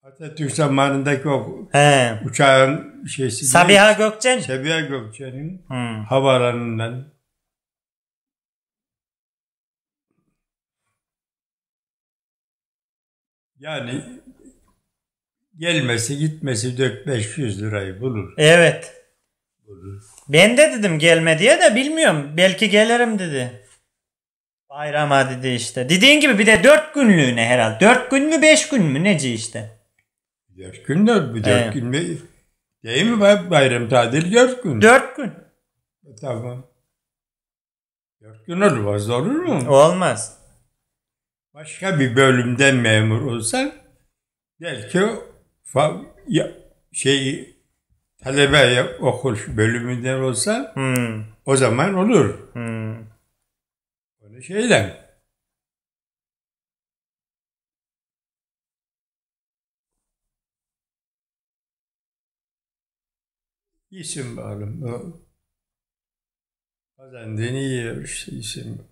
Atatürk zamanındaki o He. uçağın şeysi Sabiha Gökçen. Sabiha Gökçen'in havaalanından yani gelmesi gitmesi 400-500 lirayı bulur. Evet. Bulur. Ben de dedim gelme diye de bilmiyorum. Belki gelirim dedi. Bayrama dedi işte. Dediğin gibi bir de 4 günlüğüne herhalde. 4 gün mü 5 gün mü neci işte. 4 gün de bu 4 gün mü? Değil mi bayram tatil 4 gün? 4 gün. Tamam. 4 gün olmaz olur mu? Olmaz. Başka bir bölümden memur olsan belki talebe okul bölümünden olsa o zaman olur. Öyle şeyler. İsim bağlı. O kazandığını yiyor işte isim.